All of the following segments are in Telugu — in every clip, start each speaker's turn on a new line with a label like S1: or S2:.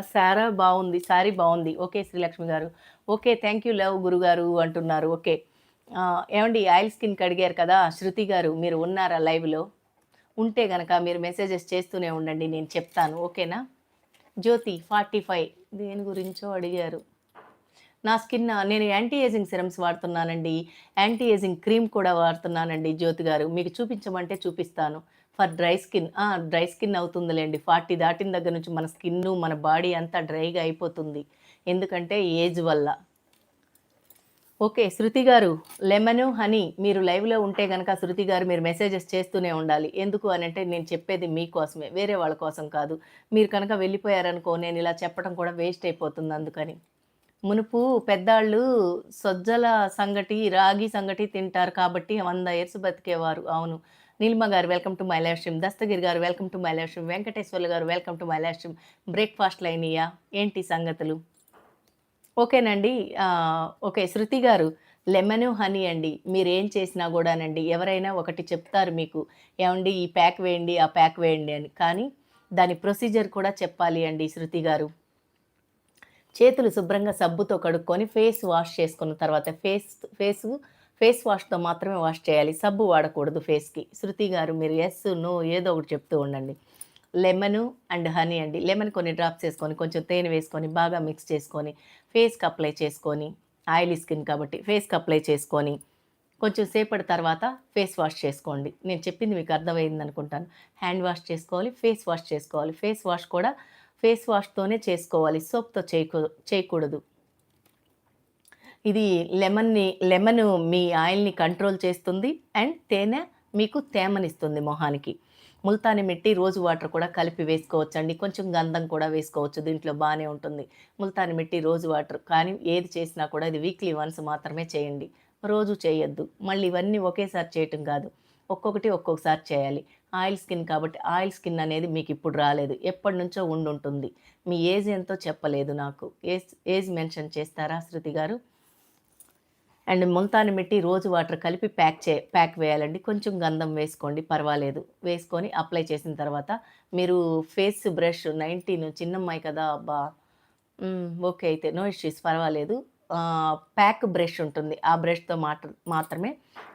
S1: సారా బావుంది. సారీ బావుంది. ఓకే శ్రీలక్ష్మి గారు. ఓకే. థాంక్ యూ లవ్ గురుగారు అంటున్నారు. ఓకే. ఏవండి ఆయిల్ స్కిన్‌కి అడిగారు కదా! శృతి గారు మీరు ఉన్నారా లైవ్‌లో? ఉంటే గనక మీరు మెసేజెస్ చేస్తూనే ఉండండి. నేను చెప్తాను. ఓకేనా? జ్యోతి 45 దేని గురించో అడిగారు. నా నేను యాంటీ ఏజింగ్ సిరమ్స్ వాడుతున్నానండి. యాంటీ ఏజింగ్ క్రీమ్ కూడా వాడుతున్నానండి జ్యోతి గారు. మీకు చూపించమంటే చూపిస్తాను. For dry skin dry skin అవుతుందిలెండి. 40 దాటిన దగ్గర నుంచి మన స్కిన్ను, మన బాడీ అంతా డ్రైగా అయిపోతుంది. ఎందుకంటే ఏజ్ వల్ల. ఓకే. శృతి గారు లెమను, హనీ మీరు లైవ్‌లో ఉంటే గనక శృతి గారు మీరు మెసేజెస్ చేస్తూనే ఉండాలి. ఎందుకు అనంటే నేను చెప్పేది మీకోసమే. వేరే వాళ్ళ కోసం కాదు. మీరు కనుక వెళ్ళిపోయారనుకో నేనిలా చెప్పడం కూడా వేస్ట్ అయిపోతుంది అందుకని. మునుపు పెద్దాళ్ళు సజ్జల సంగటి, రాగి సంగటి తింటారు కాబట్టి 100 ఇయర్స్ బతికేవారు. అవును. Neelima garu welcome to my live stream. Dastagiri garu welcome to my live stream. Venkateswarlu garu welcome to my live stream. బ్రేక్‌ఫాస్ట్‌లయినియా? ఏంటి సంగతులు? ఓకేనండి. ఓకే. శృతి గారు లెమను, హనీ అండి. మీరేం చేసినా గూడానండి ఎవరైనా ఒకటి చెప్తారు మీకు. ఏవండీ ఈ ప్యాక్ వేయండి, ఆ ప్యాక్ వేయండి అని. కానీ దాని ప్రొసీజర్ కూడా చెప్పాలి అండి శృతి గారు. చేతులు శుభ్రంగా సబ్బుతో కడుక్కొని ఫేస్ వాష్ చేసుకున్న తర్వాత ఫేస్ వాష్‌తో మాత్రమే వాష్ చేయాలి. సబ్బు వాడకూడదు ఫేస్‌కి. శృతి గారు మీరు యెస్, నో ఏదో ఒకటి చెప్తూ ఉండండి. లెమను అండ్ హనీ అండి. లెమన్ కొన్ని డ్రాప్స్ ఏసుకొని, కొంచెం తేనె వేసుకొని, బాగా మిక్స్ చేసుకొని, ఫేస్‌కి అప్లై చేసుకొని, ఆయిలీ స్కిన్ కాబట్టి ఫేస్‌కి అప్లై చేసుకొని, కొంచెం సేపటి తర్వాత ఫేస్ వాష్ చేసుకోండి. నేను చెప్పింది మీకు అర్థమైందనుకుంటాను. హ్యాండ్ వాష్ చేసుకోవాలి, ఫేస్ వాష్ చేసుకోవాలి. ఫేస్ వాష్ కూడా ఫేస్ వాష్‌తోనే చేసుకోవాలి. సోప్‌తో చేయకూడదు. ఇది లెమను మీ ఆయిల్‌ని కంట్రోల్ చేస్తుంది. అండ్ తేనె మీకు తేమనిస్తుంది మొహానికి. ముల్తాని మిట్టి, రోజ్ వాటర్ కూడా కలిపి వేసుకోవచ్చండి. కొంచెం గంధం కూడా వేసుకోవచ్చు. దీంట్లో బానే ఉంటుంది. ముల్తాని మిట్టి, రోజ్ వాటర్ కానీ ఏది చేసినా కూడా ఇది వీక్లీ వన్స్ మాత్రమే చేయండి. రోజు చేయొద్దు. మళ్ళీ ఇవన్నీ ఒకేసారి చేయటం కాదు. ఒక్కొక్కటి ఒక్కొక్కసారి చేయాలి. ఆయిల్ స్కిన్ కాబట్టి ఆయిల్ స్కిన్ అనేది మీకిప్పుడు రాలేదు. ఎప్పటినుంచో ఉండుంటుంది. మీ ఏజ్ ఎంతో చెప్పలేదు నాకు. ఏజ్ మెన్షన్ చేస్తారా శృతి గారు? అండ్ ముల్తాని మిట్టి, రోజ్ వాటర్ కలిపి ప్యాక్ వేయాలండి. కొంచెం గంధం వేసుకోండి పర్వాలేదు. వేసుకొని అప్లై చేసిన తర్వాత మీరు ఫేస్ బ్రష్ 19 చిన్నమ్మాయి కదా! అబ్బా! ఓకే. అయితే నో ఇష్యూస్ పర్వాలేదు. ప్యాక్ బ్రష్ ఉంటుంది. ఆ బ్రష్‌తో మాత్రమే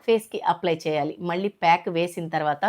S1: ఫేస్‌కి అప్లై చేయాలి. మళ్ళీ ప్యాక్ వేసిన తర్వాత